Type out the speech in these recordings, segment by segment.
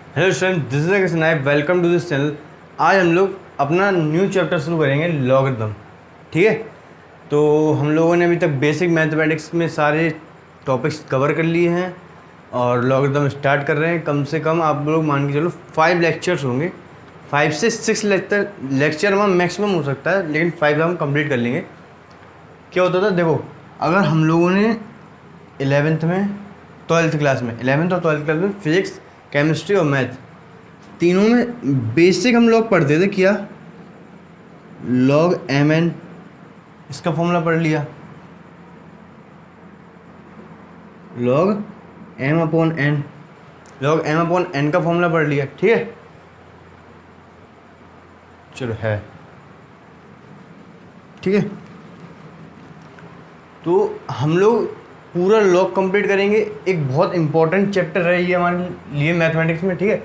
Hello student, this is Kishan Naik, welcome to this channel. आज हम लोग अपना न्यू चैप्टर शुरू करेंगे, लॉगरिथम। ठीक है, तो हम लोगों ने अभी तक बेसिक मैथमेटिक्स में सारे टॉपिक्स कवर कर लिए हैं और लॉगरिथम स्टार्ट कर रहे हैं। कम से कम आप लोग मान के चलो 5 लेक्चर्स होंगे, 5 से 6 लेक्चर में मैक्सिमम हो सकता है, लेकिन 5 हम कंप्लीट कर लेंगे। क्या होता था, देखो, अगर हम लोगों ने 11th में 12th क्लास में 11th और 12th क्लास में फिजिक्स, केमिस्ट्री और मैथ तीनों में बेसिक हम लोग पढ़ते थे, क्या लॉग एम एन, इसका फॉर्मूला पढ़ लिया, log m upon n, log m upon n का फॉर्मूला पढ़ लिया। ठीक है, चलो है, ठीक है। तो हम लोग पूरा लॉग कंप्लीट करेंगे। एक बहुत इंपॉर्टेंट चैप्टर है ये हमारे लिए मैथमेटिक्स में। ठीक है,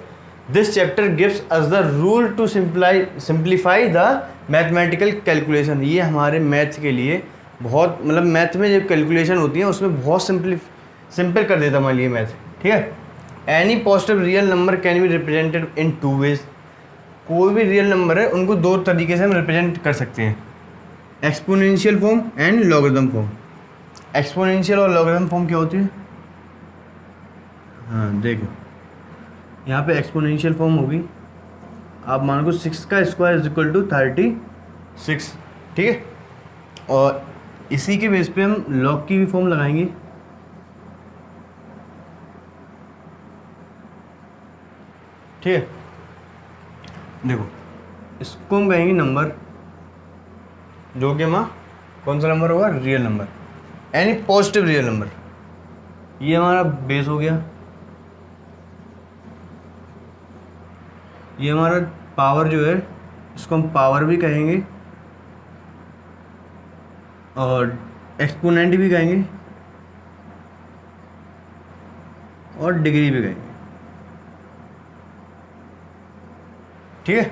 this chapter gives us the rule to simplify the mathematical calculation. ये हमारे मैथ के लिए बहुत, मतलब मैथ में जब कैलकुलेशन होती है उसमें बहुत सिंपल कर देता हमारे लिए मैथ। ठीक है, any positive real number can be represented in 2 ways. कोई भी रियल नंबर है उनको 2 तरीके से हम रिप्रेजेंट कर सकते हैं, exponential form and logarithm form. Exponential और लॉगरिथम फॉर्म क्या होती है? हाँ देखो, यहाँ पे एक्सपोनेंशियल फॉर्म होगी, आप मान लो 6 का स्क्वायर इज इक्वल टू 36। ठीक है, और इसी के बेस पे हम लॉग की भी फॉर्म लगाएंगे। ठीक है, देखो, इसको हम कहेंगे नंबर, जो कि हमारा कौन सा नंबर होगा? रियल नंबर, यानी पॉजिटिव रियल नंबर। ये हमारा बेस हो गया, ये हमारा पावर जो है इसको हम पावर भी कहेंगे और एक्सपोनेंट भी कहेंगे और डिग्री भी कहेंगे। ठीक है,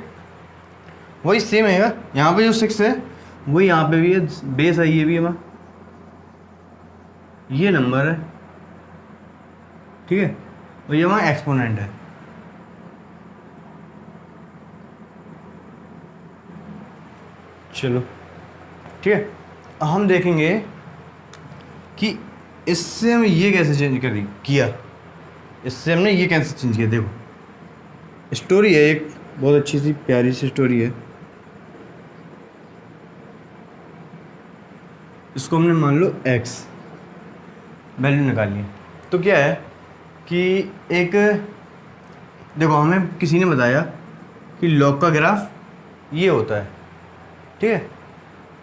वही सेम है, यहाँ पे जो 6 है वही यहाँ पे भी है, बेस है, ये भी है, ये नंबर है। ठीक है, और ये हमारा एक्सपोनेंट है। चलो ठीक है, अब हम देखेंगे कि इससे हम ये कैसे चेंज किया, इससे हमने ये कैसे चेंज किया। देखो, स्टोरी है एक बहुत अच्छी सी प्यारी सी स्टोरी है। इसको हमने मान लो x वैल्यू निकाली है। तो क्या है कि एक, देखो, हमें किसी ने बताया कि लॉग का ग्राफ ये होता है। ठीक है,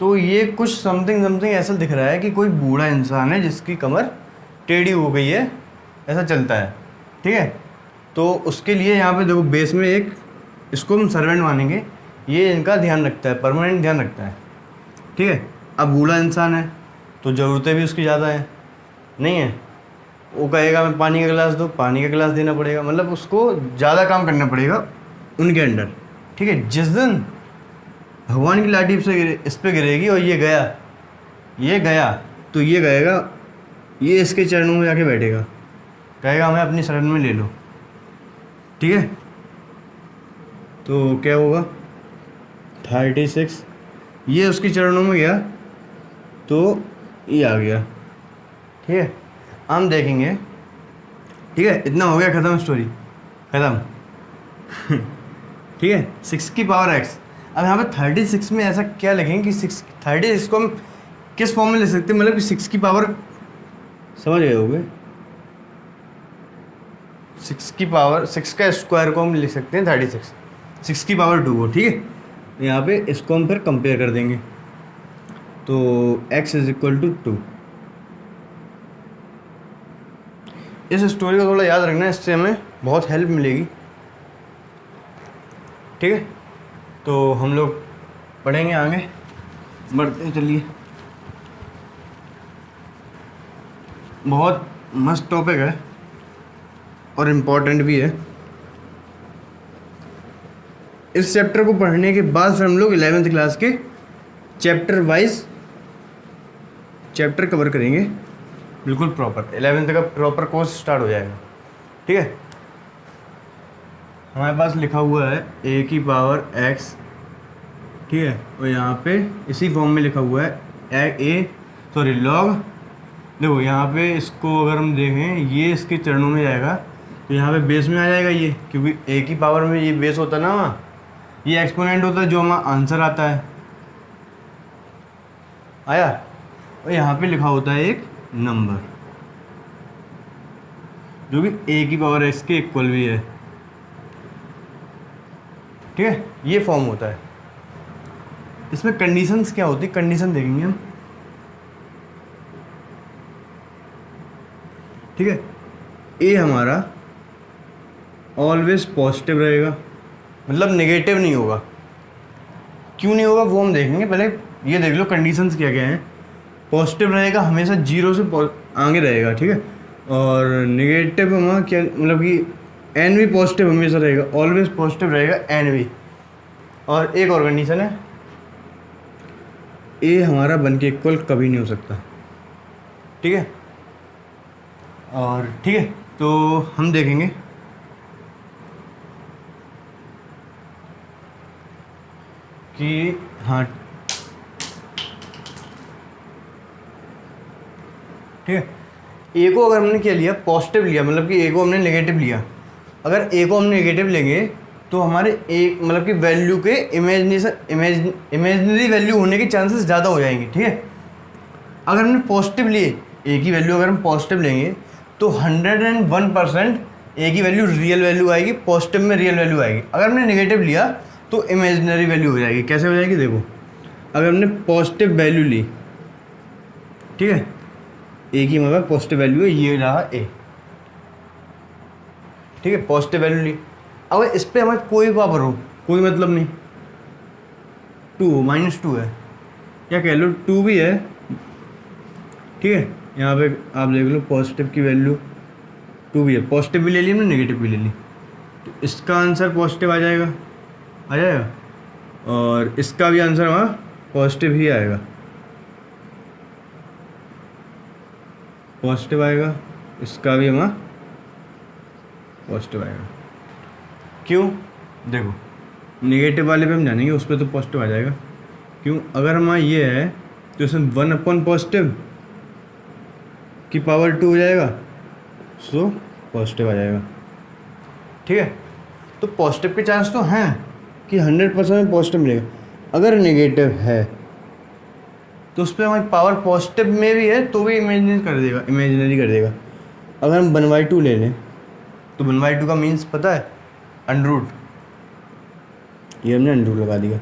तो ये कुछ समथिंग ऐसा दिख रहा है कि कोई बूढ़ा इंसान है जिसकी कमर टेढ़ी हो गई है, ऐसा चलता है। ठीक है, तो उसके लिए यहाँ पे देखो बेस में एक, इसको हम सर्वेंट मानेंगे, ये इनका ध्यान रखता है, परमानेंट ध्यान रखता है। ठीक है, अब बूढ़ा इंसान है तो ज़रूरतें भी उसकी ज़्यादा हैं, नहीं है, वो कहेगा मैं पानी का गिलास दो, पानी का गिलास देना पड़ेगा, मतलब उसको ज़्यादा काम करना पड़ेगा उनके अंडर। ठीक है, जिस दिन भगवान की लाठी इस पर गिरेगी और ये गया तो ये कहेगा, ये इसके चरणों में जाके बैठेगा, कहेगा हमें अपनी शरण में ले लो। ठीक है, तो क्या होगा, 36, ये उसके चरणों में गया तो ये आ गया। ठीक है, हम देखेंगे। ठीक है, इतना हो गया, ख़त्म, स्टोरी ख़त्म। ठीक है, 6 की पावर x। अब यहाँ पे 36 में ऐसा क्या लिखेंगे कि 36 को हम किस फॉर्म में लिख सकते हैं, मतलब कि 6 की पावर, समझ गए होगे, 6 की पावर 6 का स्क्वायर को हम लिख सकते हैं 36, 6 की पावर 2 हो। ठीक है, यहाँ पे इसको हम फिर कंपेयर कर देंगे, तो x इज इक्वल टू 2। इस स्टोरी को थोड़ा याद रखना, इससे हमें बहुत हेल्प मिलेगी। ठीक है, तो हम लोग पढ़ेंगे आगे, बढ़ते हैं, चलिए। बहुत मस्त टॉपिक है और इम्पोर्टेंट भी है। इस चैप्टर को पढ़ने के बाद फिर हम लोग 11th क्लास के चैप्टर वाइज चैप्टर कवर करेंगे, बिल्कुल प्रॉपर। 11th का प्रॉपर कोर्स स्टार्ट हो जाएगा। ठीक है, हमारे पास लिखा हुआ है ए की पावर एक्स, ठीक है, और यहाँ पे इसी फॉर्म में लिखा हुआ है लॉग। देखो यहाँ पे इसको अगर हम देखें, ये इसके चरणों में जाएगा तो यहाँ पे बेस में आ जाएगा ये, क्योंकि ए की पावर में ये बेस होता है ना, वहाँ ये एक्सपोनेंट होता है जो हमारा आंसर आता है, आया। और यहाँ पे लिखा होता है एक नंबर जो कि ए की पावर एक्स के इक्वल भी है, ठीक है, ये फॉर्म होता है। इसमें कंडीशंस क्या होती है, कंडीशन देखेंगे हम, ठीक है। ए हमारा ऑलवेज पॉजिटिव रहेगा, मतलब नेगेटिव नहीं होगा। क्यों नहीं होगा वो हम देखेंगे, पहले ये देख लो कंडीशंस क्या क्या हैं। पॉजिटिव रहेगा, हमेशा जीरो से आगे रहेगा, ठीक है। और नेगेटिव हमारा क्या, मतलब कि एन भी पॉजिटिव हमेशा रहेगा, ऑलवेज पॉजिटिव रहेगा एन भी। और एक और कंडीशन है, ए हमारा बन के इक्वल कभी नहीं हो सकता, ठीक है। और ठीक है, तो हम देखेंगे कि हाँ, ठीक है, ए को अगर हमने क्या लिया, पॉजिटिव लिया, मतलब कि ए को हमने नेगेटिव लिया। अगर ए को हम नेगेटिव लेंगे तो हमारे ए मतलब कि वैल्यू के इमेजनरी वैल्यू होने के चांसेस ज़्यादा हो जाएंगे, ठीक है। अगर हमने पॉजिटिव लिए, ए की वैल्यू अगर हम पॉजिटिव लेंगे तो 101% ए की वैल्यू रियल वैल्यू आएगी, पॉजिटिव में रियल वैल्यू आएगी। अगर हमने नेगेटिव लिया तो इमेजनरी वैल्यू हो जाएगी। कैसे हो जाएगी, देखो, अगर हमने पॉजिटिव वैल्यू ली, ठीक है, ए की हमारे पास पॉजिटिव वैल्यू है, ये रहा ए, ठीक है, पॉजिटिव वैल्यू ली। अब इस पर हमें कोई पावर हो, कोई मतलब नहीं, 2 -2 है, या कह लो 2 भी है, ठीक है। यहाँ पे आप देख लो पॉजिटिव की वैल्यू 2 भी है, पॉजिटिव भी ले ली हमने, नेगेटिव भी ले ली, तो इसका आंसर पॉजिटिव आ जाएगा, और इसका भी आंसर वहाँ पॉजिटिव ही आएगा, पॉजिटिव आएगा, इसका भी हमारा पॉजिटिव आएगा। क्यों, देखो नेगेटिव वाले पे हम जानेंगे, उस पर तो पॉजिटिव आ जाएगा। क्यों, अगर हमारा ये है तो इसमें 1 पॉजिटिव की पावर 2 हो जाएगा, सो पॉजिटिव आ जाएगा, ठीक है। तो पॉजिटिव के चांस तो हैं कि 100% पॉजिटिव मिलेगा। अगर नेगेटिव है तो उस पर हमारी पावर पॉजिटिव में भी है तो भी इमेजिनरी कर देगा। अगर हम 1/2 ले लें तो 1/2 का मीन्स पता है, अंडर, ये हमने अंडर लगा दिया,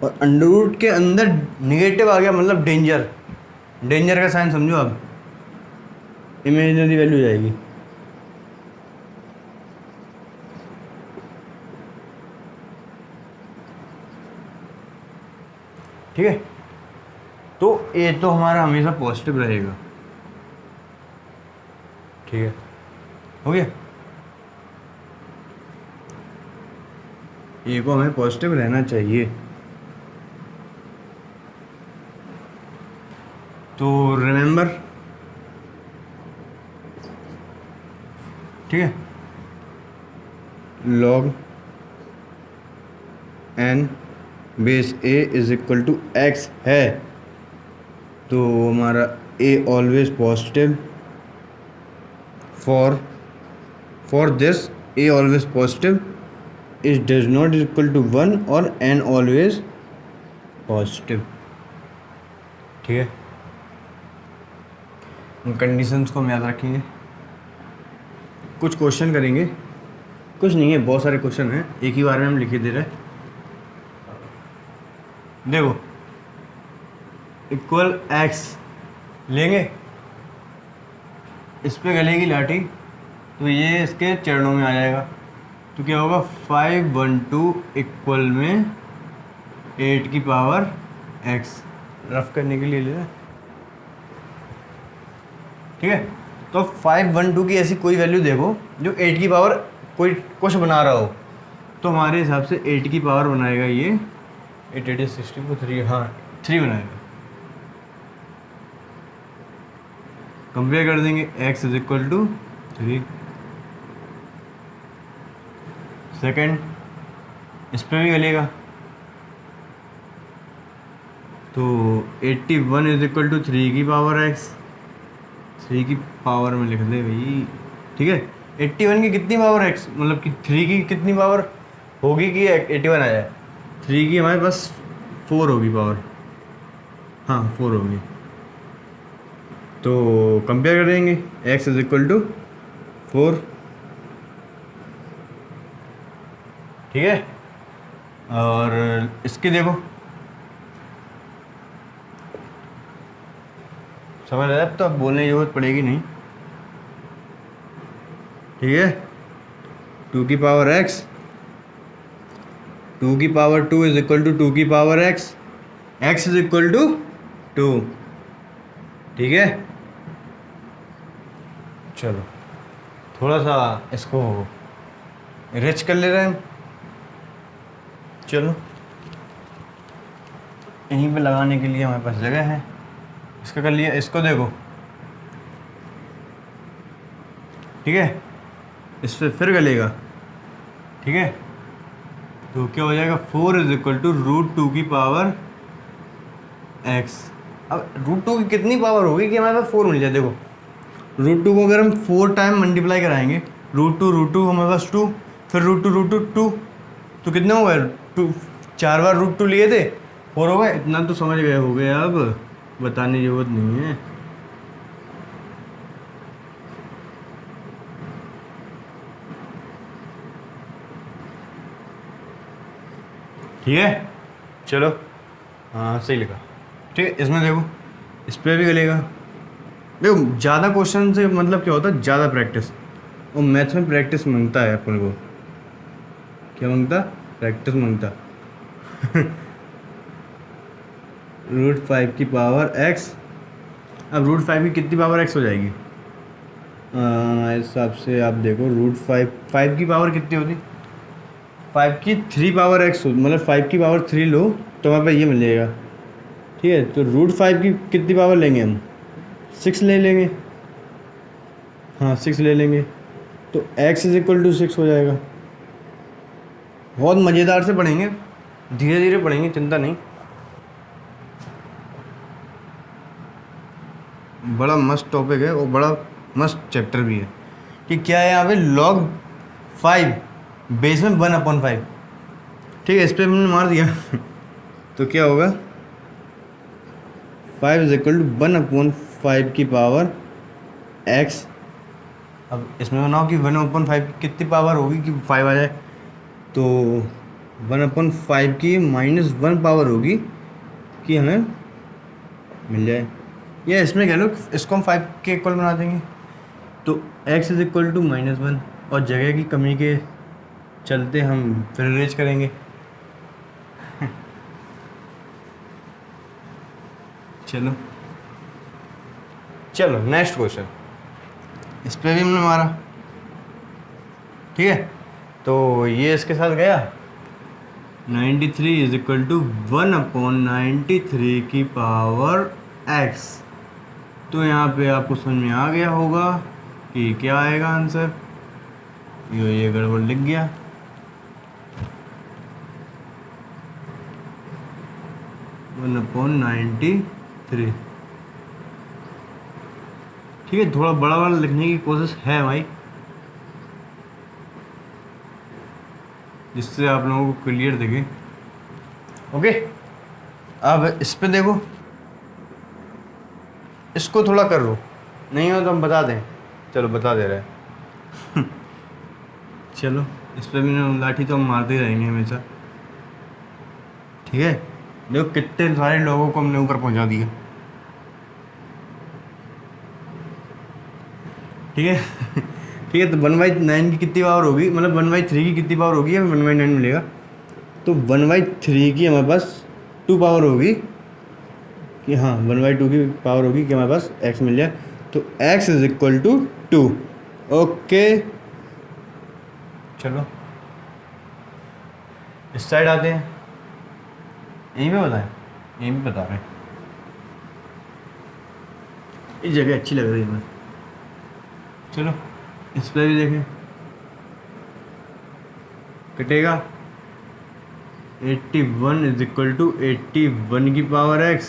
और अंडर के अंदर नेगेटिव आ गया, मतलब डेंजर का साइन समझो आप, इमेजिनरी वैल्यू जाएगी, ठीक है। तो ए तो हमारा हमेशा पॉजिटिव रहेगा, ठीक है, हो गया। ए को हमें पॉजिटिव रहना चाहिए, तो रिमेंबर, ठीक है, log n base a is equal to x है, तो हमारा a always positive, for this a always positive is does not equal to 1 और n ऑलवेज पॉजिटिव, ठीक है। उन कंडीशंस को हम याद रखेंगे। कुछ क्वेश्चन करेंगे, कुछ नहीं है, बहुत सारे क्वेश्चन हैं, एक ही बार में हम लिखे दे रहे हैं। देखो, इक्वल x लेंगे, इस पे गलेगी लाठी तो ये इसके चरणों में आ जाएगा, तो क्या होगा, 512 इक्वल में 8 की पावर x, रफ करने के लिए ले रहे, ठीक है। तो 512 की ऐसी कोई वैल्यू देखो जो 8 की पावर कोई कुछ बना रहा हो, तो हमारे हिसाब से 8 की पावर बनाएगा ये 8 8 60 को 3, हाँ 3 बनाएगा। कंपेयर कर देंगे, x is equal to 3, second इस पर भी गलेगा, तो 81 इज इक्वल टू 3 की पावर x, 3 की पावर में लिख दे भाई, ठीक है। 81 की कितनी पावर x, मतलब कि 3 की कितनी पावर होगी कि 81 आ जाए। 3 की हमारे पास 4 होगी पावर, हाँ 4 होगी, तो कंपेयर करेंगे x इज इक्वल टू 4, ठीक है। और इसकी देखो, समझ रहे अब तो अब बोलने की जरूरत पड़ेगी नहीं, ठीक है। 2 की पावर x, 2 की पावर 2 इज इक्वल टू 2 की power x, x is equal to 2, ठीक है। चलो थोड़ा सा इसको रिच कर ले रहे हैं, चलो यहीं पे लगाने के लिए हमारे पास जगह है, इसका कर लिया। इसको देखो, ठीक है, इस पर फिर गलेगा, ठीक है। तो क्या हो जाएगा, 4 इज इक्वल टू √2 की पावर x। अब √2 की कितनी पावर होगी कि हमारे पास 4 मिल जाए। देखो √2 को अगर हम 4 टाइम मल्टीप्लाई कराएंगे, √2 हमारे पास 2, फिर √2 2, तो कितने हो गए 2, 4 बार √2 लिए थे, 4 हो गए। इतना तो समझ गए हो गए, अब बताने की जरूरत नहीं है। ठीक है, चलो हाँ सही लिखा, ठीक है। इसमें देखो, इस पर भी गलेगा। देखो ज़्यादा क्वेश्चन से मतलब क्या होता है, ज़्यादा प्रैक्टिस, और मैथ्स में प्रैक्टिस मांगता है अपन को। क्या मांगता, प्रैक्टिस मांगता। √5 की पावर x, अब √5 की कितनी पावर x हो जाएगी हिसाब से, आप देखो √5 की पावर कितनी होती, 5 की 3 पावर x हो, मतलब 5 की पावर 3 लो तो हमारे पास ये मिल जाएगा, ठीक है। तो √5 की कितनी पावर लेंगे हम, 6 ले लेंगे, हाँ 6 ले लेंगे, तो x इज इक्वल टू 6 हो जाएगा। बहुत मज़ेदार से पढ़ेंगे, धीरे धीरे पढ़ेंगे, चिंता नहीं। बड़ा मस्त टॉपिक है और बड़ा मस्त चैप्टर भी है कि क्या है यहाँ पे log 5 बेस में 1/5, ठीक है। इस पर हमने मार दिया तो क्या होगा, 5 इज इक्वल टू 1/5 की पावर x। अब इसमें बनाओ कि 1/5 की कितनी पावर होगी कि 5 आ जाए, तो 1/5 की -1 पावर होगी कि हमें मिल जाए, या इसमें कह लो इसको हम 5 के इक्वल बना देंगे, तो x इज इक्वल टू -1, और जगह की कमी के चलते हम फिर रेज करेंगे। चलो चलो नेक्स्ट क्वेश्चन, इस पर भी हमने मारा, ठीक है। तो ये इसके साथ गया, 93 इज इक्वल टू 1/93 की पावर x। तो यहाँ पे आपको समझ में आ गया होगा कि क्या आएगा आंसर, ये गड़बड़ लिख गया। वन अपॉन 93, ठीक है। थोड़ा बड़ा बड़ा लिखने की कोशिश है भाई, जिससे आप लोगों को क्लियर दिखे, ओके। अब इस पे देखो, इसको थोड़ा कर लो, नहीं हो तो हम बता दें, चलो बता दे रहे हैं। चलो इस पर भी लाठी तो हम मारते ही रहेंगे हमेशा, ठीक है। देखो कितने सारे लोगों को हमने ऊपर पहुंचा दिया, ठीक है। ठीक है, तो 1/9 की कितनी पावर होगी, मतलब 1/3 की कितनी पावर होगी, हमें 1/9 मिलेगा, तो 1/3 की हमारे पास 2 पावर होगी कि हाँ 1/2 की पावर होगी कि हमारे पास x मिल जाए, तो x is equal to 2, okay. चलो इस साइड आते हैं, यहीं पे बताएं, यहीं पे बता रहे हैं, इस जगह अच्छी लग रही है हमें। चलो इस पर भी देखें, कटेगा 81 इज इक्वल टू 81 की पावर x,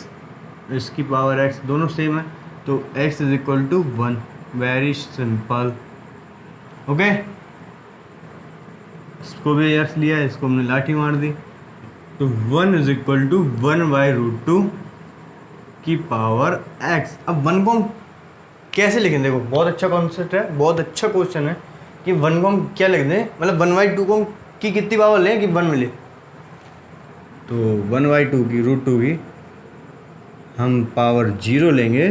इसकी पावर x दोनों सेम है, तो x is equal to 1। Very simple. Okay, इसको भी x लिया, इसको हमने लाठी मार दी, तो 1 इज इक्वल टू 1/√2 की पावर x। अब 1 को हम कैसे लिखें? देखो बहुत अच्छा कॉन्सेप्ट है, बहुत अच्छा क्वेश्चन है कि 1 को हम क्या लिख दें, मतलब 1/2 को की कितनी पावर लें कि 1 मिले, तो 1/2 की √2 की हम पावर 0 लेंगे।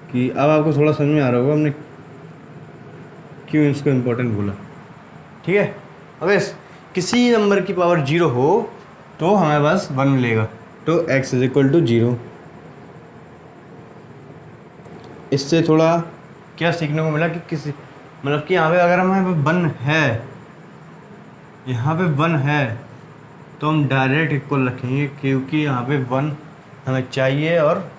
कि अब आपको थोड़ा समझ में आ रहा होगा हमने क्यों इसको इम्पोर्टेंट बोला। ठीक है, अगर किसी नंबर की पावर 0 हो तो हमें बस 1 मिलेगा, तो x इज इक्वल टू 0। इससे थोड़ा क्या सीखने को मिला कि किसी मतलब कि यहाँ पे अगर हमें 1 है, यहाँ पे 1 है तो हम डायरेक्ट इक्वल रखेंगे, क्योंकि यहाँ पे 1 हमें चाहिए और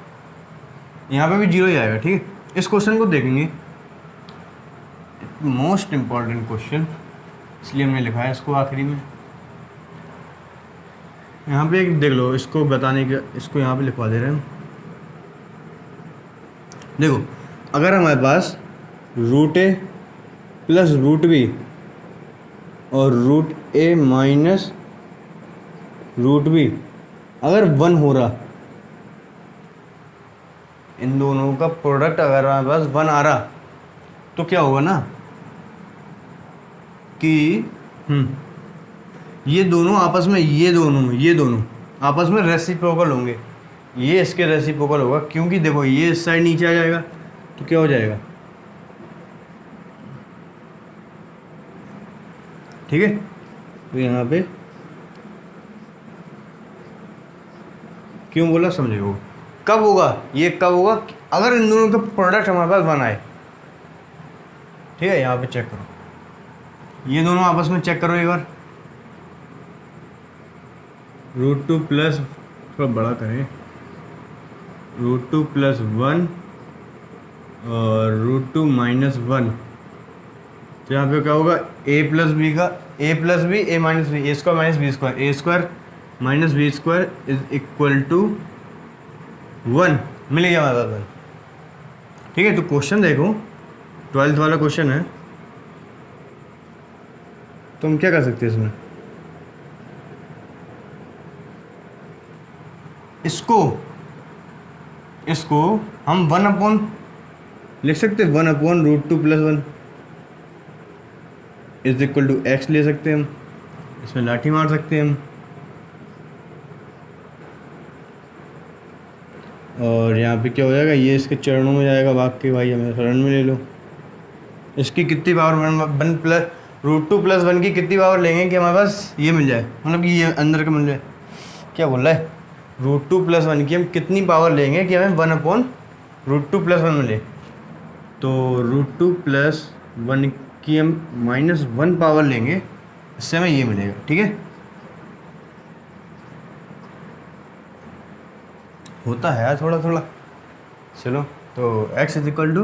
यहाँ पे भी 0 ही आएगा। ठीक है, इस क्वेश्चन को देखेंगे, मोस्ट इम्पॉर्टेंट क्वेश्चन, इसलिए हमने लिखा है इसको आखिरी में। यहाँ पे एक देख लो, इसको बताने के, इसको यहाँ पे लिखवा दे रहे हैं हम। देखो अगर हमारे पास √a प्लस √b और √a माइनस √b अगर 1 हो रहा, इन दोनों का प्रोडक्ट अगर हमारे पास 1 आ रहा, तो क्या होगा ना कि ये दोनों आपस में, ये दोनों आपस में रेसिप्रोकल होंगे, ये इसके रेसिप्रोकल होगा, क्योंकि देखो ये इस साइड नीचे आ जाएगा तो क्या हो जाएगा, ठीक है। तो यहाँ पे क्यों बोला समझो, कब होगा ये, कब होगा अगर इन दोनों का प्रोडक्ट हमारे पास 1 आए। ठीक है, यहाँ पे चेक करो, ये दोनों आपस में चेक करो एक बार, √2 प्लस, थोड़ा बड़ा करें, √2 प्लस 1 और √2 माइनस 1, तो यहाँ पे क्या होगा, a प्लस बी का, a plus b, a minus b, a square minus b square, a square minus b square is equal to 1, मिल गया हमारे पास। ठीक है, तो क्वेश्चन देखो 12th वाला क्वेश्चन है, तो हम क्या कर सकते हैं इसमें, इसको हम 1 अपॉन लिख सकते हैं, 1/√2 plus 1 is equal to x ले सकते हैं हम, इसमें लाठी मार सकते हैं हम, और यहाँ पे क्या हो जाएगा, ये इसके चरणों में जाएगा भाग के, भाई हमें शरण में ले लो। इसकी कितनी पावर, 1 प्लस √2 प्लस 1 की कितनी पावर लेंगे कि हमारे पास ये मिल जाए, मतलब कि ये अंदर का मिल जाए। क्या बोल रहा है, √2 प्लस 1 की हम कितनी पावर लेंगे कि हमें 1/√2 प्लस 1 मिले, तो √2 प्लस 1 की हम -1 पावर लेंगे, इससे हमें ये मिलेगा। ठीक है, होता है यार थोड़ा थोड़ा, चलो, तो x इज इक्वल टू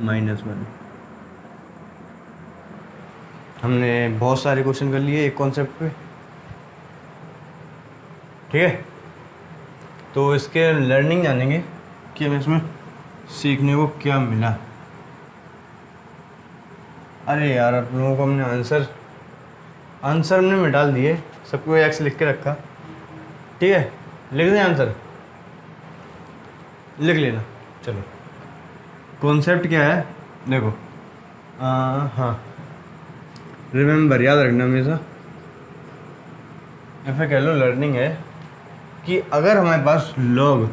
-1। हमने बहुत सारे क्वेश्चन कर लिए एक कॉन्सेप्ट पे। ठीक है, तो इसके लर्निंग जानेंगे कि हमें इसमें सीखने को क्या मिला। अरे यार, आप लोगों को हमने आंसर हमने मिटा दिए, सबको x लिख के रखा। ठीक है, लिख दें आंसर, लिख लेना। चलो, कॉन्सेप्ट क्या है देखो, हाँ, रिमेंबर, याद रखना हमेशा, या फिर कह लो लर्निंग है कि अगर हमारे पास log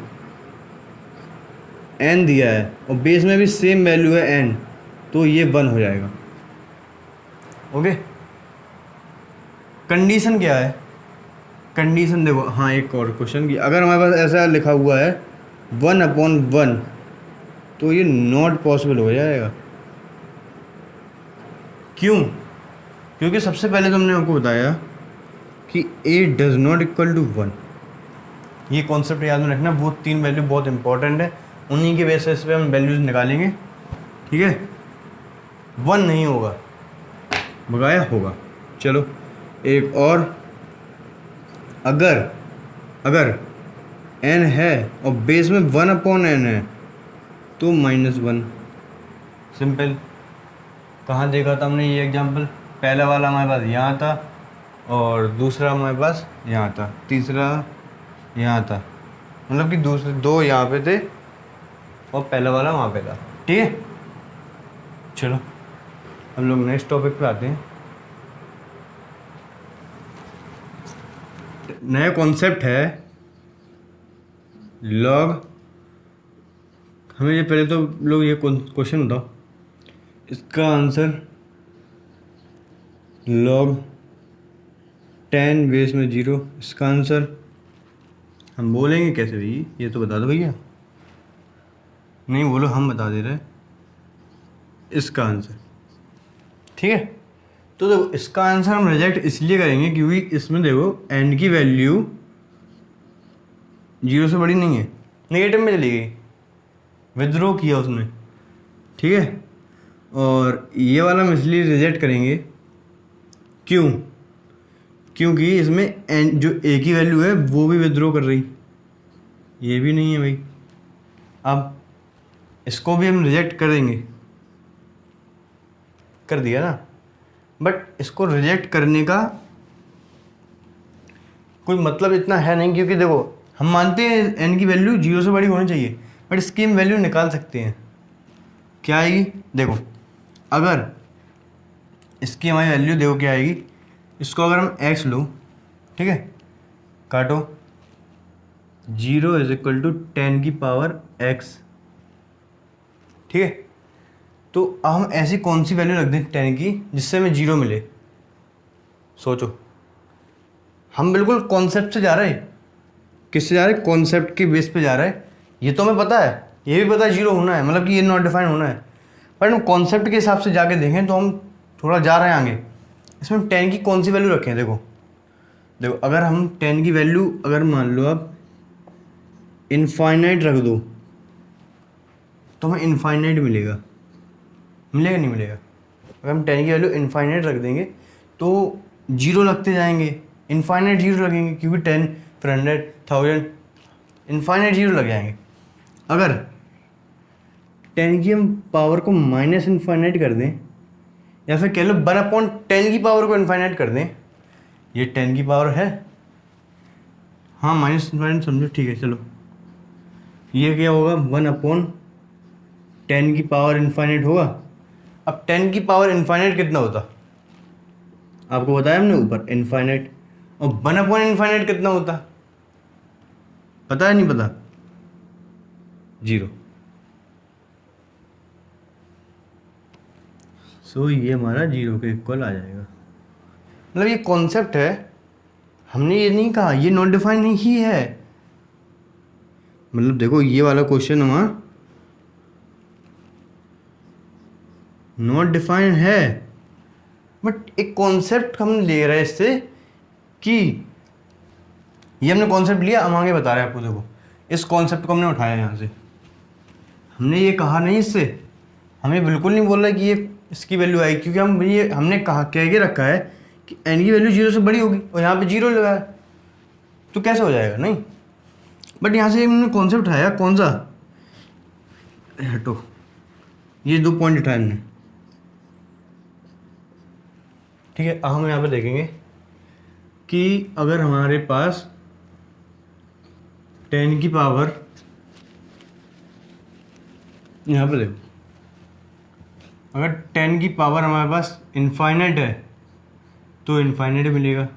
n दिया है और बेस में भी सेम वैल्यू है n, तो ये 1 हो जाएगा। ओके, कंडीशन क्या है, कंडीशन देखो, हाँ एक और क्वेश्चन की, अगर हमारे पास ऐसा लिखा हुआ है 1/1, तो ये नॉट पॉसिबल हो जाएगा। क्यों? क्योंकि सबसे पहले तो हमने आपको बताया कि a does not equal to 1। ये कॉन्सेप्ट याद में रखना, वो 3 वैल्यू बहुत इंपॉर्टेंट है, उन्हीं के बेसिस पे हम वैल्यूज निकालेंगे। ठीक है, 1 नहीं होगा, बकाया होगा। चलो एक और, अगर अगर n है और बेस में 1/n है तो -1। सिंपल। कहाँ देखा था हमने ये एग्जांपल? पहला वाला हमारे पास यहाँ था और दूसरा हमारे पास यहाँ था, तीसरा यहाँ था, मतलब कि दूसरे दो यहाँ पे थे और पहला वाला वहाँ पे था। ठीक है, चलो हम लोग नेक्स्ट टॉपिक पे आते हैं। नया कॉन्सेप्ट है लॉग। हमें ये पहले तो लोग ये क्वेश्चन बताओ, इसका आंसर log 10 बेस में 0। इसका आंसर हम बोलेंगे कैसे भाई, ये तो बता दो भैया। नहीं बोलो, हम बता दे रहे हैं इसका आंसर। ठीक है, तो देखो इसका आंसर हम रिजेक्ट इसलिए करेंगे क्योंकि इसमें देखो n की वैल्यू 0 से बड़ी नहीं है, नेगेटिव में चली गई, विद्रो किया उसने। ठीक है, और ये वाला हम इसलिए रिजेक्ट करेंगे क्यों? क्योंकि इसमें n जो a की वैल्यू है वो भी विद्रो कर रही, ये भी नहीं है भाई। अब इसको भी हम रिजेक्ट कर देंगे, कर दिया ना। बट इसको रिजेक्ट करने का कोई मतलब इतना है नहीं, क्योंकि देखो हम मानते हैं n की वैल्यू 0 से बड़ी होनी चाहिए, बट इसकी हम वैल्यू निकाल सकते हैं। क्या आएगी देखो, अगर इसकी हमारी वैल्यू देखो क्या आएगी, इसको अगर हम x लो, ठीक है, काटो 0 = 10 की पावर x। ठीक है, तो अब हम ऐसी कौन सी वैल्यू रख दें 10 की जिससे हमें 0 मिले? सोचो, हम बिल्कुल कॉन्सेप्ट से जा रहे हैं। किससे जा रहे हैं? कॉन्सेप्ट के बेस पे जा रहे हैं। ये तो हमें पता है, ये भी पता है 0 होना है, मतलब कि ये नॉट डिफाइन होना है, पर हम कॉन्सेप्ट के हिसाब से जाके देखें तो हम थोड़ा जा रहे हैं आगे। इसमें 10 की कौन सी वैल्यू रखें? देखो देखो, अगर हम 10 की वैल्यू अगर मान लो आप इनफाइनाइट रख दो तो हमें इनफाइनाइट मिलेगा, मिलेगा नहीं मिलेगा? अगर हम 10 की वैल्यू इनफाइनाइट रख देंगे तो 0 लगते जाएंगे, इनफाइनाइट 0 लगेंगे, क्योंकि 10 फिर 100 1000 इनफाइनाइट 0 लग जाएंगे। अगर 10 की हम पावर को माइनस इनफाइनाइट कर दें, या फिर कह लो 1/10 की पावर को इनफाइनाइट कर दें, ये 10 की पावर है, हाँ माइनस इनफाइनाइट समझो, ठीक है चलो, ये क्या होगा 1/10 की पावर इनफाइनाइट होगा। अब 10 की पावर इनफाइनाइट कितना होता? आपको बताया हमने ऊपर इनफाइनाइट, और 1/इनफाइनाइट कितना होता? पता है नहीं पता? 0। सो ये हमारा 0 के इक्वल आ जाएगा। मतलब ये कॉन्सेप्ट है, हमने ये नहीं कहा ये नॉट डिफाइन नहीं ही है। मतलब देखो ये वाला क्वेश्चन हमारा नॉट डिफाइन है, बट एक कॉन्सेप्ट हम ले रहे हैं इससे कि ये हमने कॉन्सेप्ट लिया, हम आगे बता रहे हैं आपको। देखो इस कॉन्सेप्ट को हमने उठाया यहाँ से, हमने ये कहा नहीं इससे, हमें बिल्कुल नहीं बोल रहा कि ये इसकी वैल्यू आएगी, क्योंकि हम ये हमने कहा कह के रखा है कि n की वैल्यू 0 से बड़ी होगी और यहाँ पे 0 लगा है, तो कैसे हो जाएगा? नहीं, बट यहाँ से हमने कॉन्सेप्ट उठाया, कौन सा? हटो, ये 2 पॉइंट उठाए हमने। ठीक है, अब हम यहाँ पे देखेंगे कि अगर हमारे पास 10 की पावर, यहाँ पे देखो, अगर 10 की पावर हमारे पास इनफाइनाइट है तो इनफाइनाइट मिलेगा,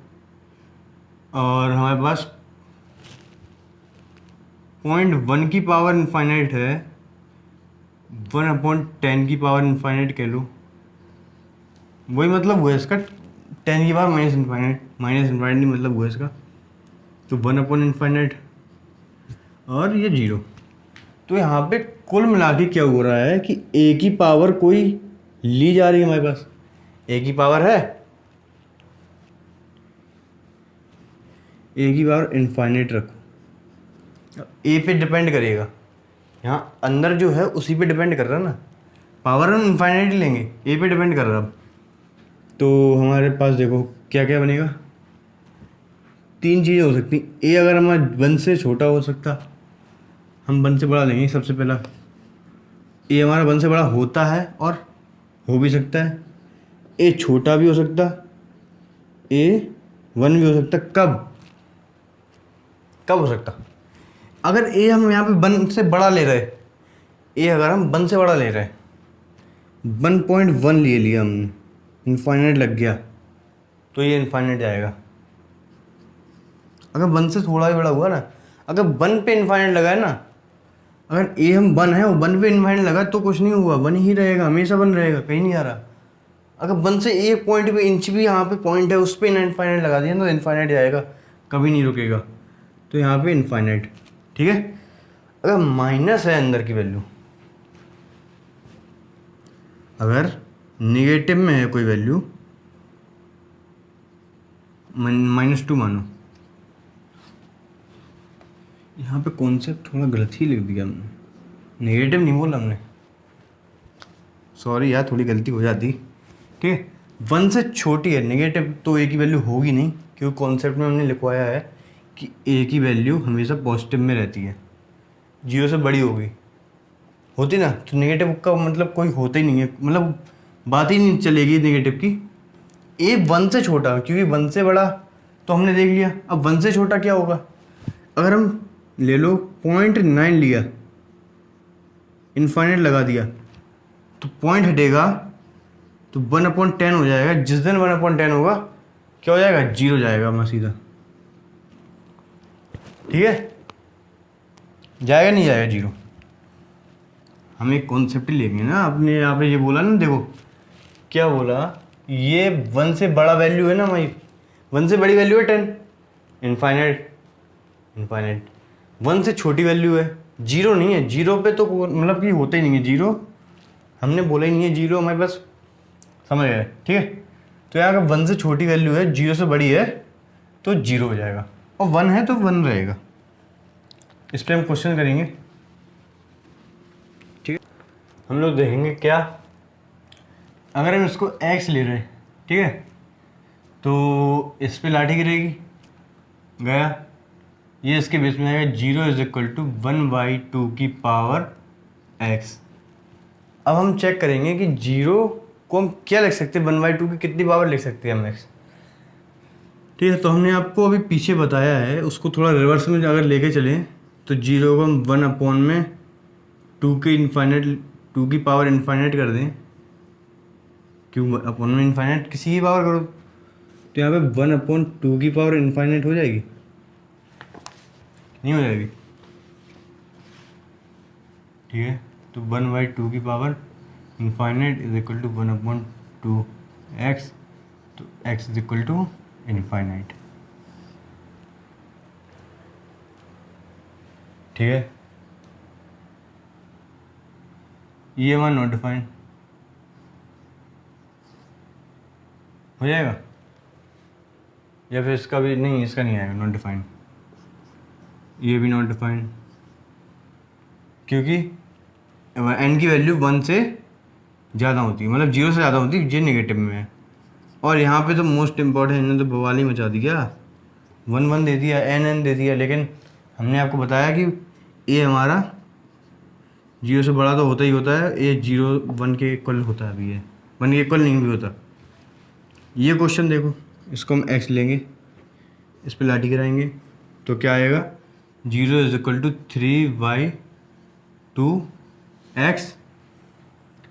और हमारे पास 0.1 की पावर इनफाइनाइट है, 1/10 की पावर इनफाइनाइट कह लो, वही मतलब हुआ इसका 10 की पावर माइनस इनफाइनाइट नहीं मतलब हुआ इसका, तो 1/इनफाइनाइट और ये 0। तो यहाँ पे कुल मिला के क्या हो रहा है कि a की पावर कोई ली जा रही है हमारे पास, a की पावर है, a की पावर इनफाइनाइट रखो, a पे डिपेंड करेगा, यहाँ अंदर जो है उसी पे डिपेंड कर रहा है ना, पावर हम इनफाइनाइट लेंगे, a पे डिपेंड कर रहा है। अब तो हमारे पास देखो क्या क्या बनेगा, तीन चीज़ें हो सकती। ए अगर हमारा 1 से छोटा हो सकता, हम 1 से बड़ा लेंगे सबसे पहला। ए हमारा 1 से बड़ा होता है और हो भी सकता है। ए छोटा भी हो सकता, ए 1 भी हो सकता। कब कब हो सकता? अगर ए हम यहाँ पे 1 से बड़ा ले रहे, ए अगर हम 1 से बड़ा ले रहे, 1.1 ले लिया हमने, इनफाइनाइट लग गया, तो ये इनफाइनाइट जाएगा। अगर 1 से थोड़ा ही बड़ा हुआ ना, अगर 1 पे इनफाइनाइट लगा है ना, अगर ए हम 1 है वो 1 पे इनफाइनाइट लगा तो कुछ नहीं हुआ, 1 ही रहेगा, हमेशा 1 रहेगा, कहीं नहीं आ रहा। अगर 1 से एक पॉइंट पे इंच भी यहाँ पे पॉइंट है उस पर इनफाइनाइट लगा दिया तो इनफाइनाइट जाएगा, कभी नहीं रुकेगा। तो यहाँ पे इनफाइनाइट, ठीक है। अगर माइनस है अंदर की वैल्यू, अगर नेगेटिव में है कोई वैल्यू, -2 मानो, यहाँ पे कॉन्सेप्ट थोड़ा गलत ही लिख दिया हमने, नेगेटिव नहीं बोला हमने, सॉरी यार, थोड़ी गलती हो जाती, ठीक है। 1 से छोटी है नेगेटिव तो ए की वैल्यू होगी नहीं, क्योंकि कॉन्सेप्ट में हमने लिखवाया है कि ए की वैल्यू हमेशा पॉजिटिव में रहती है, 0 से बड़ी होगी, होती ना, तो नेगेटिव का मतलब कोई होता ही नहीं है, मतलब बात ही नहीं चलेगी नेगेटिव की। ए 1 से छोटा, क्योंकि 1 से बड़ा तो हमने देख लिया, अब 1 से छोटा क्या होगा? अगर हम ले लो 0.9 लिया, इनफाइनाइट लगा दिया, तो पॉइंट हटेगा तो 1/10 हो जाएगा। जिस दिन 1/10 होगा क्या हो जाएगा? 0 जाएगा मैं सीधा, ठीक है। जाएगा नहीं जाएगा 0? हम एक कॉन्सेप्ट ही लेंगे ना, आपने ये बोला ना, देखो क्या बोला, ये 1 से बड़ा वैल्यू है ना हमारी, 1 से बड़ी वैल्यू है 10, इनफाइनाइट, 1 से छोटी वैल्यू है 0 नहीं है, 0 पे तो मतलब कि होता ही नहीं है 0, हमने बोला ही नहीं है 0 हमारे पास, समझ गए, ठीक है। तो यहाँ अगर 1 से छोटी वैल्यू है, 0 से बड़ी है तो 0 हो जाएगा, और 1 है तो 1 रहेगा। इस पर हम क्वेश्चन करेंगे, ठीक है। हम लोग देखेंगे क्या, अगर हम इसको x ले रहे हैं, ठीक है, तो इस पे लाठी गिरेगी, गया, ये इसके बेस में आएगा 0 = 1/2 की पावर x। अब हम चेक करेंगे कि 0 को हम क्या लिख सकते हैं, 1/2 की कितनी पावर लिख सकते हैं हम x, ठीक है। तो हमने आपको अभी पीछे बताया है, उसको थोड़ा रिवर्स में अगर लेके चलें तो 0 को हम 1/2 के इनफाइनाइट, 2 की पावर इनफाइनाइट कर दें, क्यों अपॉन में इनफाइनाइट किसी की पावर करो, तो यहाँ पे 1/2 की पावर इनफाइनाइट हो जाएगी, नहीं हो जाएगी, ठीक है। तो 1/2 की पावर इनफाइनाइट = 1/2x, तो x = इनफाइनाइट, ठीक है। ये हमारा नॉट डिफाइंड हो जाएगा, या फिर इसका भी नहीं, इसका नहीं आएगा नॉट डिफाइंड, ये भी नॉट डिफाइंड, क्योंकि n की वैल्यू 1 से ज़्यादा होती है, मतलब 0 से ज़्यादा होती है, ये नेगेटिव में है। और यहाँ पे तो मोस्ट इम्पॉर्टेंट, इन्होंने तो बवाल ही मचा दिया, 1 दे दिया, n दे दिया, लेकिन हमने आपको बताया कि ए हमारा 0 से बड़ा तो होता ही होता है, ए 0 1 के इक्वल होता है, अभी ये 1 के इक्वल नहीं भी होता। ये क्वेश्चन देखो, इसको हम x लेंगे, इस पर लाठी गिराएंगे, तो क्या आएगा? 0 = 3/2x,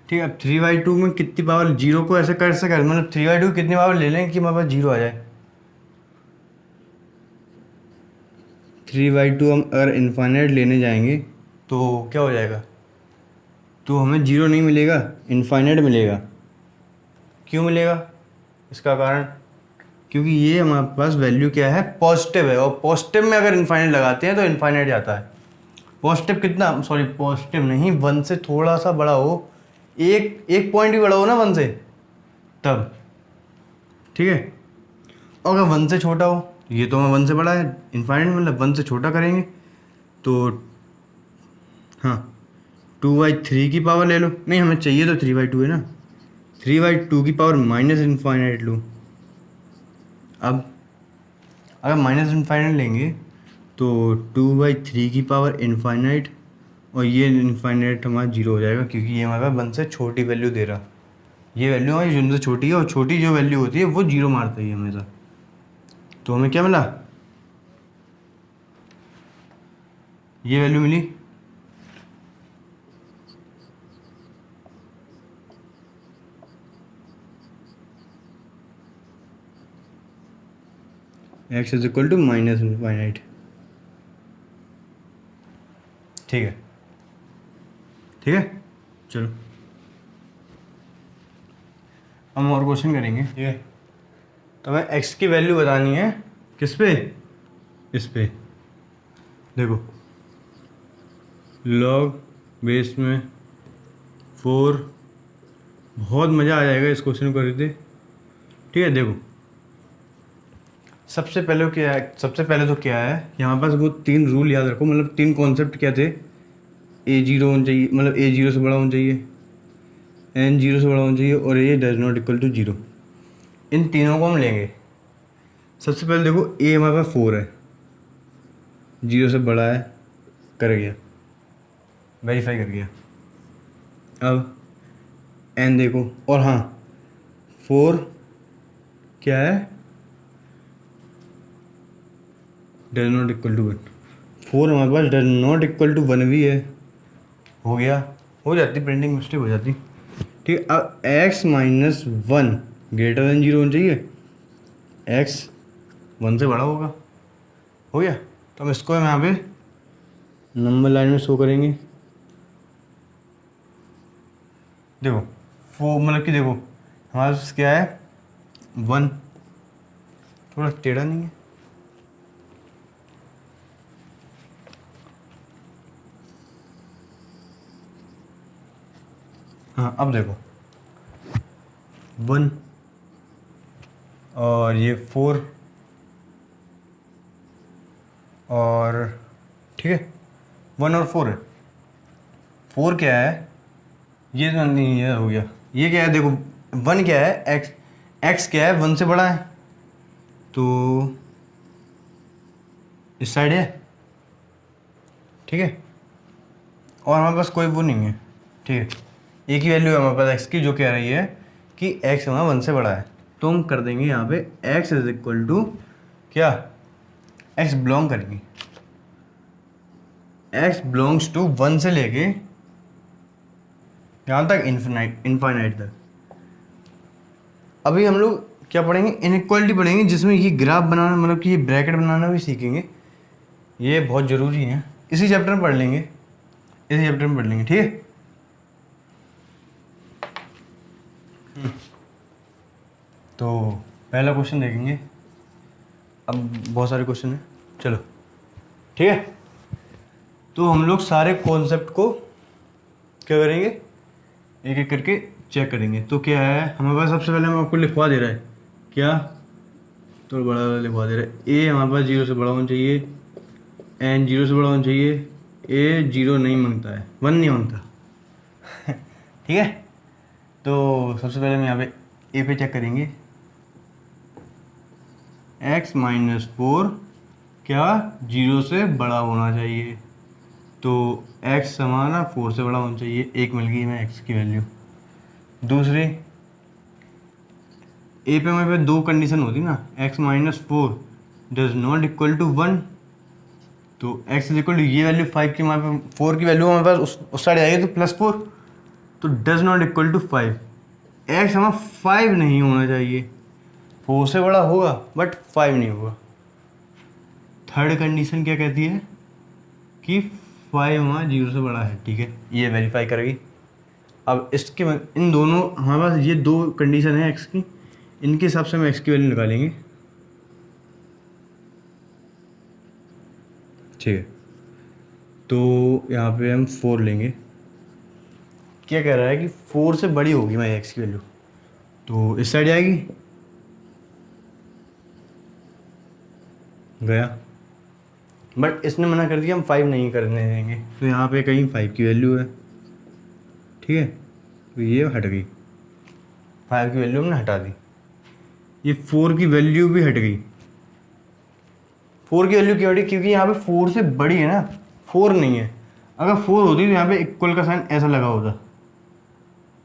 ठीक है। अब 3/2 में कितनी पावर, 0 को ऐसे कर सके, मतलब 3/2 कितनी पावर ले लें कि हमारे पास 0 आ जाए। 3/2 हम अगर इनफाइनाइट लेने जाएंगे तो क्या हो जाएगा? तो हमें 0 नहीं मिलेगा, इनफाइनाइट मिलेगा। क्यों मिलेगा? इसका कारण, क्योंकि ये हमारे पास वैल्यू क्या है? पॉजिटिव है, और पॉजिटिव में अगर इनफाइनाइट लगाते हैं तो इनफाइनाइट जाता है। पॉजिटिव कितना, सॉरी पॉजिटिव नहीं, 1 से थोड़ा सा बड़ा हो, एक पॉइंट भी बड़ा हो ना 1 से, तब, ठीक है। और अगर 1 से छोटा हो, ये तो 1 से बड़ा है, इनफाइनाइट मतलब 1 से छोटा करेंगे तो हाँ 2/3 की पावर ले लो, नहीं हमें चाहिए तो 3/2 है ना, 3/2 लूँ, अब अगर माइनस इनफाइनाइट लेंगे तो 2/3 और ये इनफाइनाइट हमारा 0 हो जाएगा, क्योंकि ये हमारे पास 1 से छोटी वैल्यू दे रहा। ये वैल्यू हमारी 0 से छोटी है और छोटी जो वैल्यू होती है वो 0 मारती है हमेशा। तो हमें क्या मिला, ये वैल्यू मिली। x is equal to minus infinite. ठीक है, ठीक है, चलो हम और क्वेश्चन करेंगे। ठीक है, तो हमें x की वैल्यू बतानी है किस पे, इस पे देखो, लॉग बेस में 4, बहुत मज़ा आ जाएगा इस क्वेश्चन को करते। ठीक है, देखो सबसे पहले तो क्या है कि हमारे पास वो 3 रूल याद रखो, मतलब 3 कॉन्सेप्ट क्या थे, a0 होना चाहिए, मतलब a0 से बड़ा होना चाहिए, n 0 से बड़ा होना चाहिए और a does not equal to 0। इन तीनों को हम लेंगे। सबसे पहले देखो a हमारे पास 4 है, 0 से बड़ा है, कर गया, वेरीफाई कर गया। अब n देखो, और हाँ 4 क्या है, डज नॉट इक्वल टू 1। 4 हमारे पास डज नॉट इक्वल टू 1 भी है, हो गया, हो जाती प्रिंटिंग मिस्टेक हो जाती। ठीक है, अब x माइनस 1 ग्रेटर देन 0 होना चाहिए, x 1 से बड़ा होगा, हो गया। तो हम इसको यहाँ पे नंबर लाइन में शो करेंगे। देखो मतलब कि देखो हमारे पास क्या है, 1, थोड़ा टेढ़ा नहीं है, हाँ अब देखो 1 और ये 4 और ठीक है 1 और 4 है। 4 क्या है, ये तो नहीं है, हो गया। ये क्या है, देखो 1 क्या है, x क्या है, 1 से बड़ा है, तो इस साइड है। ठीक है, और हमारे पास कोई वो नहीं है। ठीक है, एक ही वैल्यू है हमारे पास x की, जो कह रही है कि x हमारा 1 से बड़ा है। तो हम कर देंगे यहाँ पे x इज इक्वल टू क्या, x बिलोंग करेंगे, x बिलोंग्स टू 1 से लेके यहाँ तक इनफाइनाइट तक। अभी हम लोग क्या पढ़ेंगे, इनइक्वालिटी पढ़ेंगे, जिसमें ये ग्राफ बनाना, मतलब कि ये ब्रैकेट बनाना भी सीखेंगे। ये बहुत ज़रूरी है, इसी चैप्टर में पढ़ लेंगे, ठीक है। तो पहला क्वेश्चन देखेंगे, अब बहुत सारे क्वेश्चन हैं, चलो ठीक है। तो हम लोग सारे कॉन्सेप्ट को क्या करेंगे, एक एक करके चेक करेंगे। तो क्या है हमारे पास, सबसे पहले हम आपको लिखवा दे रहा है क्या, तो बड़ा वाला लिखवा दे रहा है, ए हमारे पास 0 से बड़ा होना चाहिए, n 0 से बड़ा होना चाहिए, a 0 नहीं मांगता है, 1 नहीं मांगता ठीक है। तो सबसे पहले हम यहाँ पे a पे चेक करेंगे, x माइनस 4 क्या 0 से बड़ा होना चाहिए, तो x हमारा 4 से बड़ा होना चाहिए, एक मिल गई हमें x की वैल्यू। दूसरी ए पे हमारे पास 2 कंडीशन होती ना, x minus 4 does not equal to 1, तो x इज इक्वल टू ये वैल्यू 5 की, हमारे पास 4 की वैल्यू हमारे पास उस साइड आएगी, तो +4, तो does not equal to 5। x हमारा 5 नहीं होना चाहिए, 4 से बड़ा होगा बट 5 नहीं होगा। थर्ड कंडीशन क्या कहती है कि 5 हमारा 0 से बड़ा है, ठीक है, ये वेरीफाई करेगी। अब इसके इन दोनों हमारे पास ये 2 कंडीशन है x की, इनके हिसाब से हम x की वैल्यू निकालेंगे, ठीक है। तो यहाँ पे हम 4 लेंगे, क्या कह रहा है कि 4 से बड़ी होगी हमारी x की वैल्यू, तो इस साइड आएगी, गया, बट इसने मना कर दिया, हम 5 नहीं करने देंगे, तो यहाँ पे कहीं 5 की वैल्यू है, ठीक है, तो ये हट गई। 5 की वैल्यू हमने हटा दी, ये 4 की वैल्यू भी हट गई। 4 की वैल्यू क्यों हटी? क्योंकि यहाँ पे 4 से बड़ी है ना, 4 नहीं है। अगर 4 होती तो यहाँ पे इक्वल का साइन ऐसा लगा होता,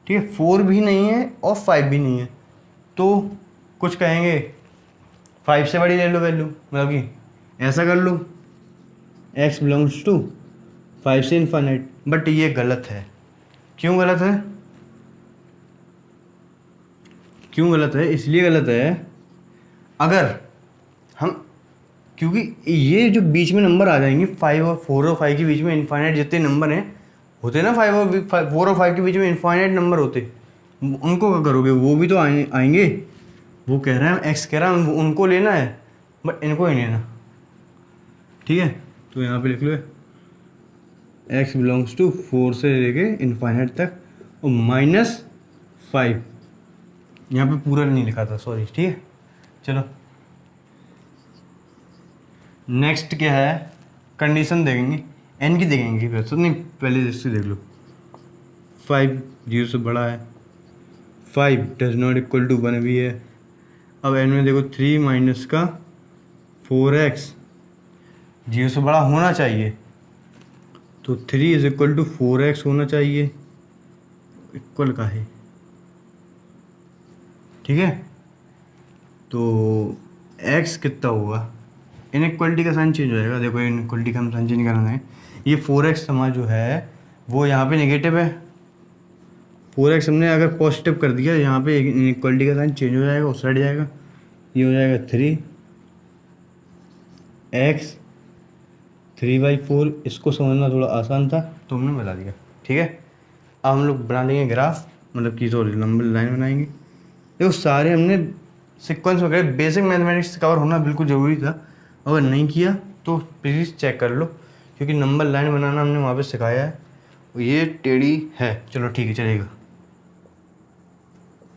ठीक है। 4 भी नहीं है और 5 भी नहीं है, तो कुछ कहेंगे 5 से बड़ी ले लो वैल्यू, मतलब कि ऐसा कर लो x बिलोंग्स टू 5 से इन्फाइनाइट। बट ये गलत है। क्यों गलत है? क्यों गलत है? इसलिए गलत है, अगर हम, क्योंकि ये जो बीच में नंबर आ जाएंगे 5 और 4 और 5 के बीच में इन्फाइनाइट जितने नंबर हैं होते ना, 4 और 5 के बीच में इन्फाइनाइट नंबर होते, उनको क्या करोगे? वो भी तो आएंगे। वो कह रहे हैं, एक्स कह रहा है उनको लेना है, बट इनको ही लेना, ठीक है। तो यहाँ पे लिख लो x बिलोंग्स टू 4 से लेके इन्फाइनाइट तक और -5, यहाँ पे पूरा नहीं लिखा था, सॉरी, ठीक है। चलो नेक्स्ट क्या है, कंडीशन देखेंगे, n की देखेंगे वैसे नहीं, पहले इससे देख लो। 5 0 से बड़ा है, 5 डज नॉट इक्वल टू 1 भी है। अब n में देखो 3 माइनस का 4x 0 से बड़ा होना चाहिए, तो 3 इज इक्वल टू 4x होना चाहिए, इक्वल का है, ठीक है। तो x कितना होगा? इनइक्वलिटी का साइन चेंज हो जाएगा। देखो इनइक्वलिटी का हम साइन चेंज करना है, ये 4x हमारा जो है वो यहाँ पे नेगेटिव है, 4x हमने अगर पॉजिटिव कर दिया, यहाँ पे इनइक्वलिटी का साइन चेंज हो जाएगा, उस साइड जाएगा, ये हो जाएगा 3x 3/4। इसको समझना थोड़ा आसान था तो हमने बता दिया, ठीक है। अब हम लोग बना लेंगे ग्राफ, मतलब कि सॉरी लंबी लाइन बनाएंगे। देखो सारे हमने सीक्वेंस वगैरह बेसिक मैथमेटिक्स कवर होना बिल्कुल ज़रूरी था, अगर नहीं किया तो प्लीज़ चेक कर लो, क्योंकि नंबर लाइन बनाना हमने वहाँ पे सिखाया है, और ये टेढ़ी है। चलो ठीक है, चलेगा।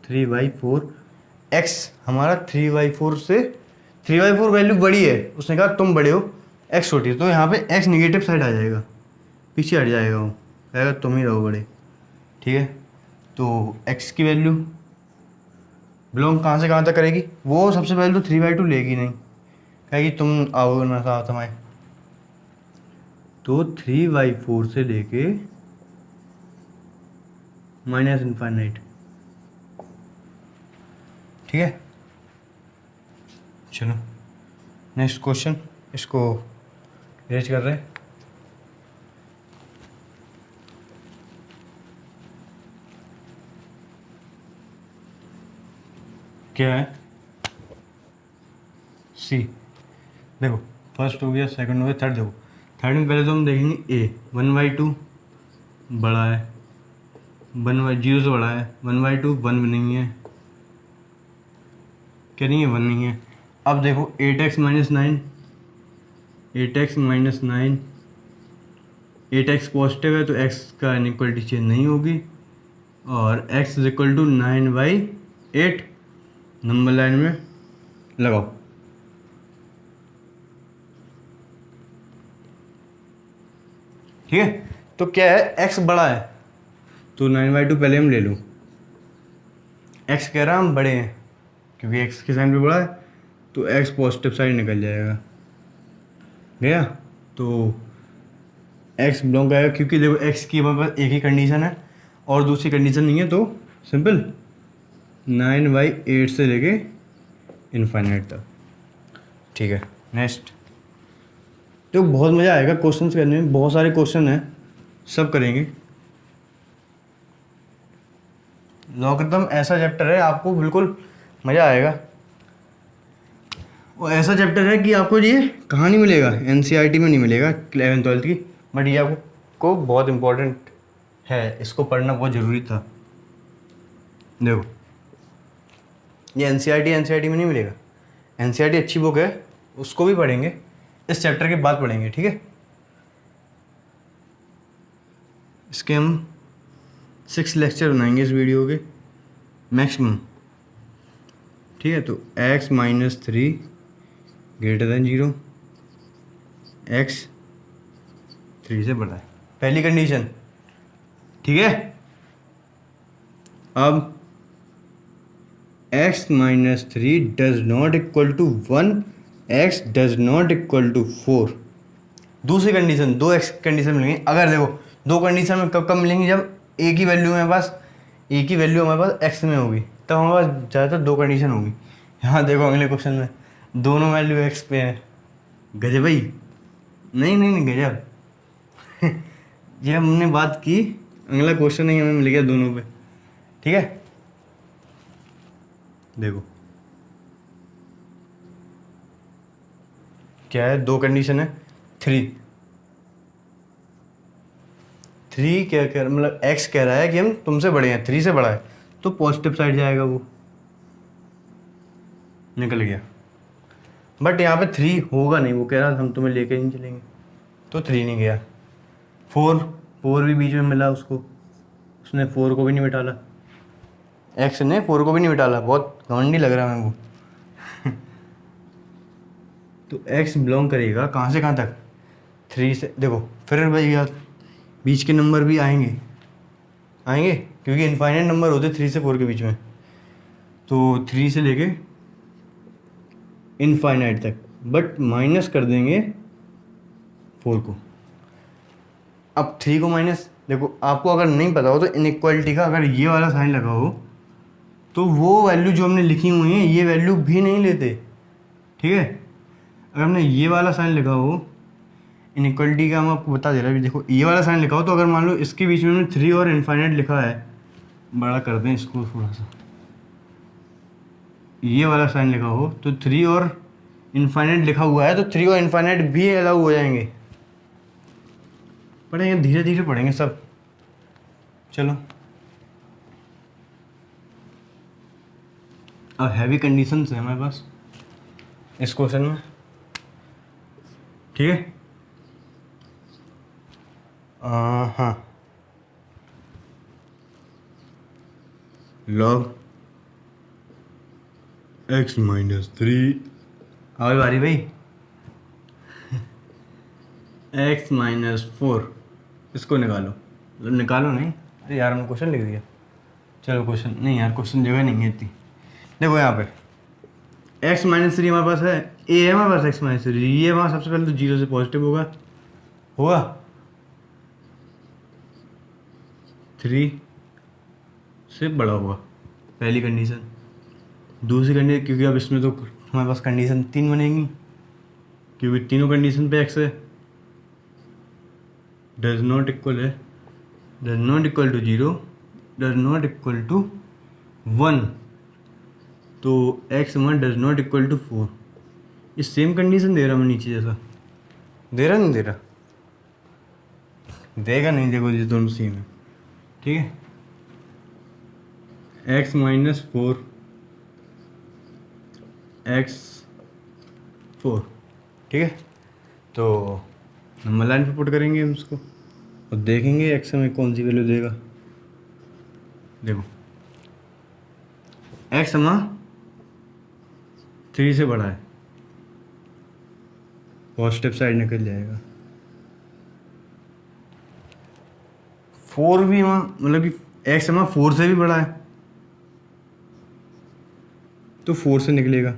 3/4 x हमारा 3/4 से 3/4 वैल्यू बड़ी है, उसने कहा तुम बड़े हो, x छोटी है, तो यहाँ पे x निगेटिव साइड आ जाएगा, पीछे हट जाएगा, वो कहेगा तुम ही रहो बड़े, ठीक है। तो x की वैल्यू बिलोंग कहाँ से कहाँ तक करेगी? वो सबसे पहले तो 3/2 लेगी नहीं, कहेगी तुम आओगे ना साथ हमारे, तो 3/4 से लेके -इनफाइनाइट, ठीक है। चलो नेक्स्ट क्वेश्चन, इसको रेज कर रहे हैं। क्या है? सी। देखो फर्स्ट हो गया, सेकंड हो गया, थर्ड। देखो थर्ड में पहले तो हम देखेंगे ए 1/2 बड़ा है, 0 से बड़ा है, 1/2 1 भी नहीं है, क्या नहीं है? 1 नहीं है। अब देखो 8x - 9, 8x - 9, 8x पॉजिटिव है तो x का इनइक्वलिटी चेंज नहीं होगी, और x is equal to 9/8 number line में लगाओ, ठीक है। तो क्या है, x बड़ा है तो 9/2 पहले हम ले लो, x कह रहा हम बड़े हैं, क्योंकि x के साइन पे बड़ा है तो x पॉजिटिव साइड निकल जाएगा, गया। तो x बिलोंग आएगा, क्योंकि देखो x की हमारे पास एक ही कंडीशन है और दूसरी कंडीशन नहीं है, तो सिंपल 9/8 से लेके इनफाइनाइट तक, ठीक है। नेक्स्ट तो बहुत मज़ा आएगा क्वेश्चन करने में, बहुत सारे क्वेश्चन हैं, सब करेंगे। लॉगरिथम ऐसा चैप्टर है आपको बिल्कुल मज़ा आएगा, और ऐसा चैप्टर है कि आपको ये कहाँ नहीं मिलेगा, NCERT में नहीं मिलेगा 11th 12th की, बट ये आपको बहुत इम्पोर्टेंट है, इसको पढ़ना बहुत ज़रूरी था। देखो ये NCERT में नहीं मिलेगा, NCERT अच्छी बुक है, उसको भी पढ़ेंगे, इस चैप्टर के बाद पढ़ेंगे, ठीक है। इसके हम 6 लेक्चर बनाएंगे इस वीडियो के मैक्सिमम, ठीक है। तो x - 3 > 0, x 3 से बड़ा है, पहली कंडीशन, ठीक है। अब x minus 3 does not equal to 1, x does not equal to 4। दूसरी कंडीशन, दो x कंडीशन मिलेंगी। अगर देखो दो कंडीशन में कब कब मिलेंगी, जब एक ही वैल्यू हमारे पास, एक ही वैल्यू हमारे पास x में होगी, तब हमारे पास ज़्यादातर दो कंडीशन होगी। यहाँ देखो अगले क्वेश्चन में दोनों वैल्यू x पे है। गजब भाई, नहीं नहीं नहीं गजब। ये हमने बात की, अगला क्वेश्चन ही हमें मिल गया दोनों पे। ठीक है, देखो क्या है, दो कंडीशन है, थ्री क्या कह मतलब x कह रहा है कि हम तुमसे बड़े हैं, 3 से बड़ा है, तो पॉजिटिव साइड जाएगा, वो निकल गया। बट यहाँ पे 3 होगा नहीं, वो कह रहा हम तुम्हें लेके नहीं चलेंगे, तो 3 नहीं गया। 4 भी बीच में मिला उसको, उसने 4 को भी नहीं बिठाला, x ने 4 को भी नहीं बिठाला, बहुत घमंडी लग रहा है मेरे को। तो x बिलोंग करेगा कहाँ से कहाँ तक, 3 से। देखो फिर भैया बीच के नंबर भी आएंगे क्योंकि इनफाइनाइट नंबर होते 3 से 4 के बीच में, तो 3 से लेके इनफाइनाइट तक, बट माइनस कर देंगे 4 को। अब 3 को माइनस, देखो आपको अगर नहीं पता हो तो इनइक्वालिटी का अगर ये वाला साइन लगा हो तो वो वैल्यू जो हमने लिखी हुई है ये वैल्यू भी नहीं लेते। ठीक है, अगर हमने ये वाला साइन लिखा हो, इनइक्वालिटी का हम आपको बता दे रहा है, देखो ये वाला साइन लिखा हो, तो अगर मान लो इसके बीच में हमने 3 और इनफाइनाइट लिखा है, बड़ा कर दें इसको थोड़ा सा, ये वाला साइन लिखा हो तो 3 और इनफाइनाइट लिखा हुआ है, तो 3 और इनफाइनाइट भी अलाउ हो जाएंगे। पढ़ेंगे धीरे धीरे पढ़ेंगे सब। चलो अब हैवी कंडीशंस है हमारे पास इस क्वेश्चन में। ठीक है, हाँ, log x माइनस 3, आगे बारी भाई, x माइनस 4, इसको निकालो, मतलब निकालो नहीं, अरे यार हमने क्वेश्चन लिख दिया। चलो क्वेश्चन नहीं यार, क्वेश्चन जगह नहीं है इतनी। देखो यहाँ पे x माइनस 3 हमारे पास है, a है हमारे पास x माइनस 3, ये वहाँ सबसे पहले तो 0 से पॉजिटिव होगा 3 से बड़ा होगा, पहली कंडीशन। दूसरी कंडीशन, क्योंकि अब इसमें तो हमारे पास कंडीशन 3 बनेंगी, क्योंकि तीनों कंडीशन पे x है, डज नॉट इक्वल है, does not equal to 0, does not equal to 1, तो x one does not equal to 4। ये सेम कंडीशन दे रहा मैं नीचे जैसा, दे रहा नहीं दे रहा, देगा नहीं, देखो ये दोनों सेम है। ठीक है, x माइनस 4 x 4, ठीक है, तो नंबर लाइन पे पुट करेंगे हम इसको और देखेंगे x हमें कौन सी वैल्यू देगा। देखो x हमारा 3 से बड़ा है, पॉजिटिव साइड निकल जाएगा। 4 भी हमारा, मतलब कि x हमारा 4 से भी बड़ा है, तो 4 से निकलेगा।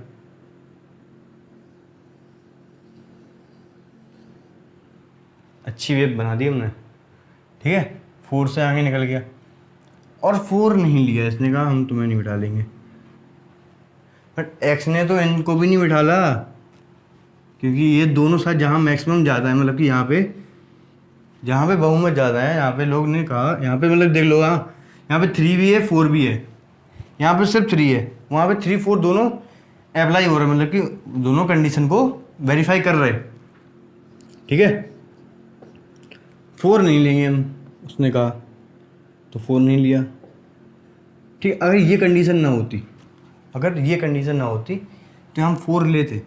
अच्छी वेब बना दी हमने। ठीक है, 4 से आगे निकल गया, और 4 नहीं लिया इसने, कहा हम तुम्हें नहीं बिठा लेंगे। बट x ने तो इनको भी नहीं बिठाला, क्योंकि ये दोनों साथ जहाँ मैक्सिमम ज़्यादा है, मतलब कि यहाँ पे जहाँ पे बहुमत ज़्यादा है, यहाँ पे लोग ने कहा, यहाँ पे मतलब देख लो, हाँ यहाँ पे 3 भी है 4 भी है, यहाँ पे सिर्फ 3 है, वहाँ पे 3 4 दोनों अप्लाई हो रहा है, मतलब कि दोनों कंडीशन को वेरीफाई कर रहे। ठीक है, 4 नहीं लेंगे हम, उसने कहा, तो 4 नहीं लिया। ठीक, अगर ये कंडीशन ना होती, तो हम 4 लेते,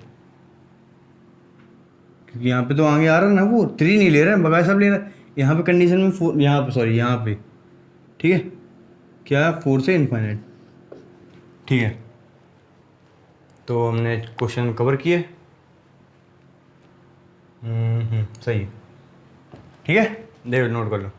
क्योंकि यहाँ पे तो आगे आ रहा है ना, वो 3 नहीं ले रहा है, बगैर सब ले रहा है। यहाँ पे कंडीशन में 4, यहाँ पे सॉरी यहाँ पे, ठीक है, क्या 4 से इनफाइनाइट। ठीक है, तो हमने क्वेश्चन कवर किए। सही है, ठीक है, देखो नोट कर लो।